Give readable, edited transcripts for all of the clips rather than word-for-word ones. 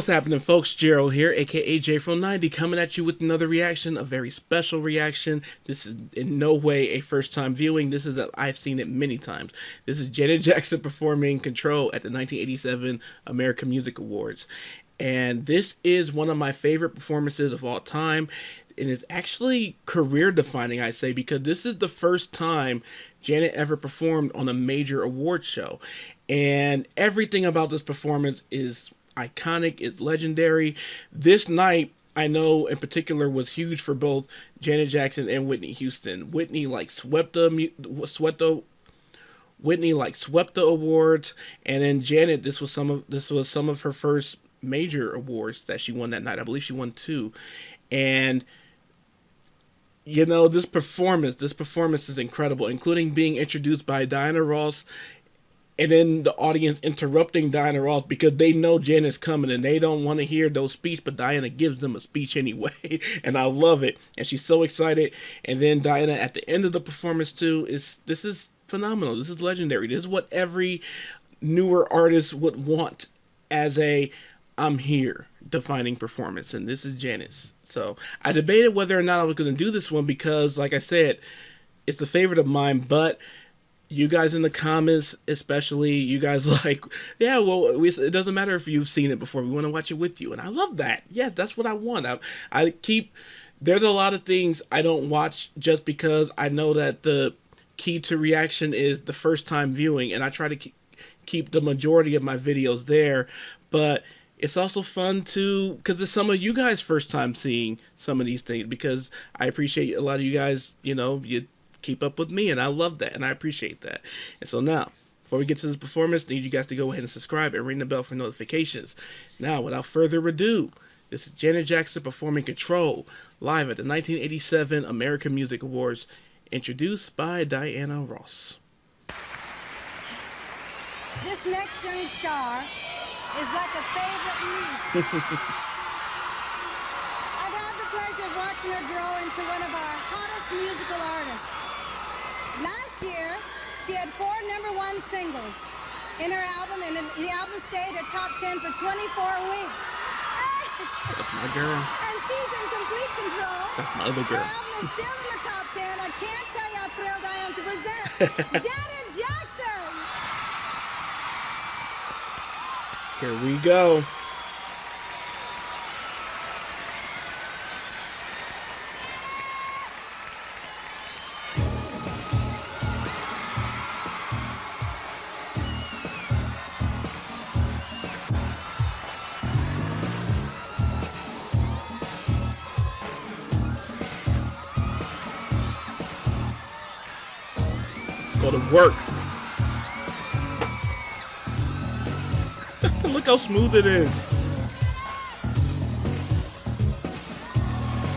what's happening, folks? Gerald here, aka J from 90, coming at you with another reaction, a very special reaction. This is in no way a first time viewing. This is I've seen it many times. This is Janet Jackson performing Control at the 1987 American Music Awards. And this is one of my favorite performances of all time. And it's actually career defining, I say, because this is the first time Janet ever performed on a major award show. And everything about this performance is iconic, it's legendary. This night, I know in particular, was huge for both Janet Jackson and Whitney Houston. Whitney swept the awards, and then Janet, this was some of her first major awards that she won that night. I believe she won 2. And you know, this performance is incredible, including being introduced by Diana Ross, and then the audience interrupting Diana Ross because they know Janet's coming and they don't want to hear those speech, but Diana gives them a speech anyway. And I love it. And she's so excited. And then Diana at the end of the performance too, this is phenomenal. This is legendary. This is what every newer artist would want as a I'm here defining performance. And this is Janet's. So I debated whether or not I was going to do this one because, like I said, it's a favorite of mine, but you guys in the comments, especially, you guys like, yeah, well, it doesn't matter if you've seen it before. We want to watch it with you. And I love that. Yeah, that's what I want. There's a lot of things I don't watch just because I know that the key to reaction is the first time viewing. And I try to keep the majority of my videos there. But it's also fun because it's some of you guys' first time seeing some of these things, because I appreciate a lot of you guys, you keep up with me, and I love that, and I appreciate that. And so now, before we get to this performance, I need you guys to go ahead and subscribe and ring the bell for notifications. Now, without further ado, this is Janet Jackson performing Control live at the 1987 American Music Awards, introduced by Diana Ross. This next young star is like a favorite niece. I've had the pleasure of watching her grow into one of our hottest musical artists. Last year, she had 4 #1 singles in her album, and the album stayed at top 10 for 24 weeks. That's my girl. And she's in complete control. That's my other girl. Her album is still in the top 10. I can't tell you how thrilled I am to present Janet Jackson. Here we go. Go to work. Look how smooth it is.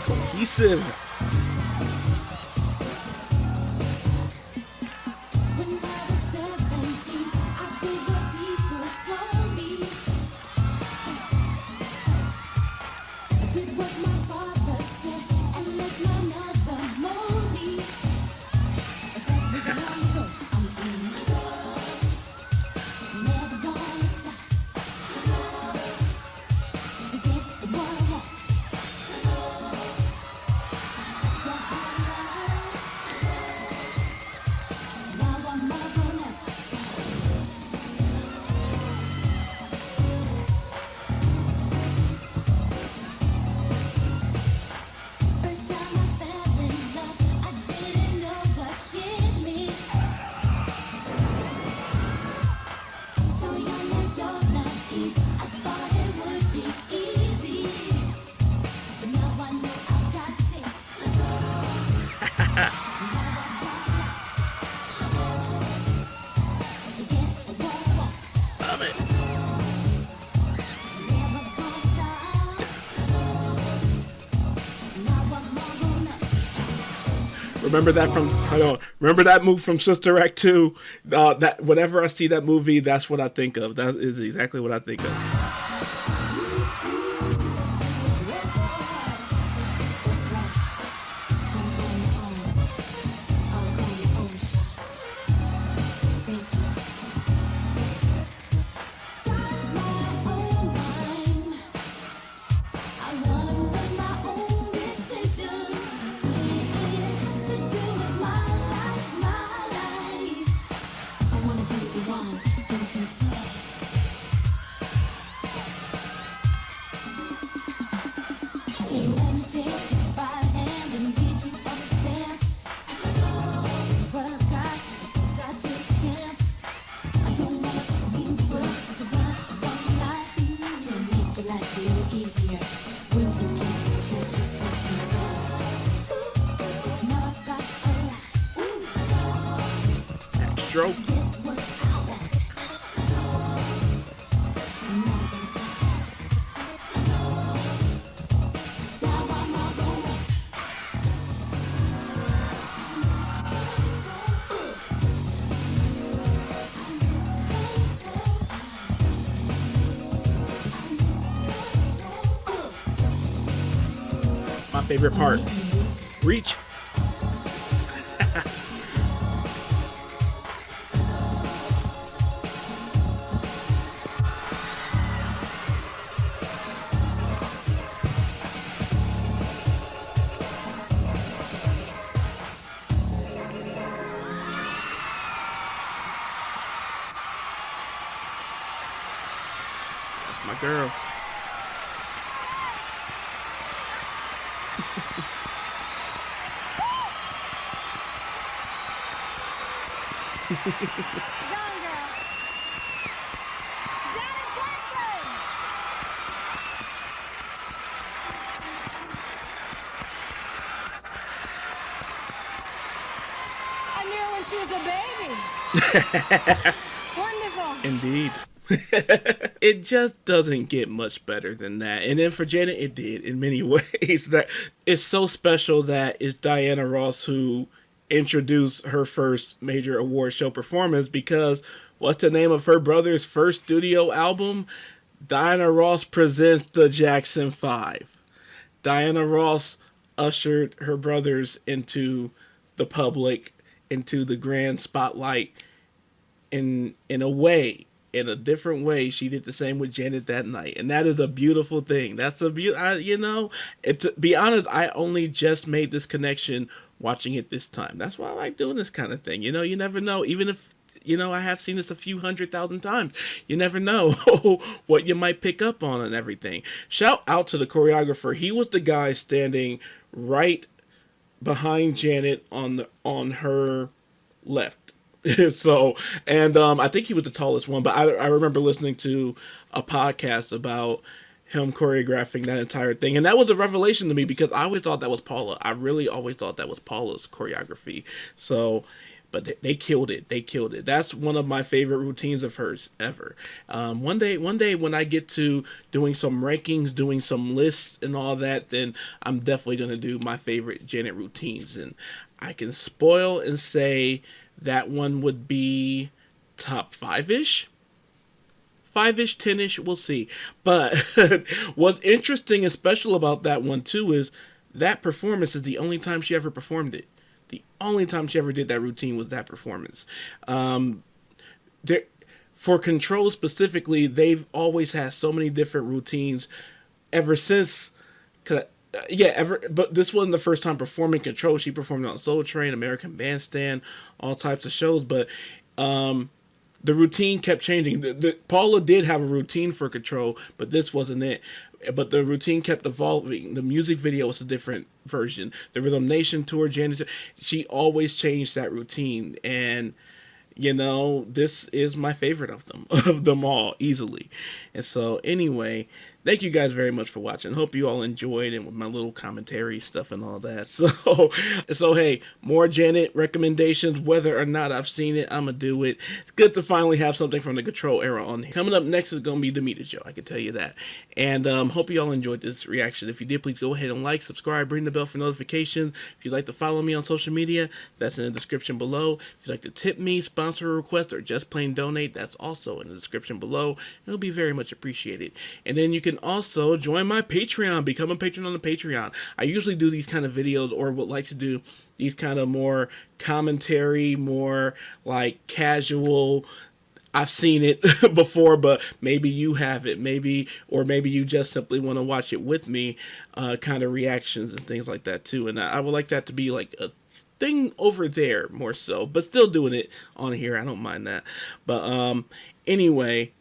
Cohesive. Love it. Remember that move from Sister Act 2? That whenever I see that movie, that's what I think of. That is exactly what I think of. Stroke. My favorite part. Reach. That's my girl. Gone, girl. Janet Jackson. I knew her when she was a baby. Wonderful. Indeed. It just doesn't get much better than that. And then for Janet, it did in many ways. That it's so special that it's Diana Ross who introduced her first major award show performance, because what's the name of her brother's first studio album? Diana Ross Presents the Jackson 5. Diana Ross ushered her brothers into the public, into the grand spotlight in a way, in a different way. She did the same with Janet that night, and that is a beautiful thing. That's a to be honest, I only just made this connection watching it this time. That's why I like doing this kind of thing. You know, you never know. Even if I have seen this a few 100,000 times, you never know what you might pick up on and everything. Shout out to the choreographer. He was the guy standing right behind Janet on her left. So, and I think he was the tallest one, but I remember listening to a podcast about him choreographing that entire thing, and that was a revelation to me, because I always thought that was Paula. I really always thought that was Paula's choreography. So, but they killed it. They killed it. That's one of my favorite routines of hers ever. One day when I get to doing some rankings, doing some lists and all that, then I'm definitely going to do my favorite Janet routines. And I can spoil and say that one would be top 5-ish. 5-ish, 10-ish, we'll see. But what's interesting and special about that one too is that performance is the only time she ever performed it. The only time she ever did that routine was that performance. For Control specifically, they've always had so many different routines ever since. But this wasn't the first time performing Control. She performed on Soul Train, American Bandstand, all types of shows. But the routine kept changing. Paula did have a routine for Control, but this wasn't it. But the routine kept evolving. The music video was a different version. The Rhythm Nation tour, Janet, she always changed that routine. And, this is my favorite of them all, easily. And so, anyway, thank you guys very much for watching. Hope you all enjoyed, and with my little commentary stuff and all that. So hey, more Janet recommendations. Whether or not I've seen it, I'm gonna do it. It's good to finally have something from the Control era on here. Coming up next is gonna be the Mita Show. I can tell you that. And hope you all enjoyed this reaction. If you did, please go ahead and like, subscribe, ring the bell for notifications. If you'd like to follow me on social media, that's in the description below. If you'd like to tip me, sponsor a request, or just plain donate, that's also in the description below. It'll be very much appreciated. And then you can also join my Patreon. Become a patron on the Patreon. I usually do these kind of videos, or would like to do these kind of more commentary, more like casual, I've seen it before, but maybe you haven't. Maybe you just simply want to watch it with me, kind of reactions and things like that too. And I would like that to be like a thing over there more so, but still doing it on here. I don't mind that. But anyway,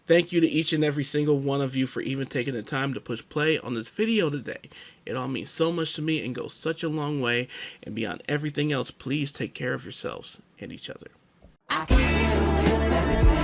thank you to each and every single one of you for even taking the time to push play on this video today. It all means so much to me and goes such a long way. And beyond everything else, please take care of yourselves and each other. I can feel with everything.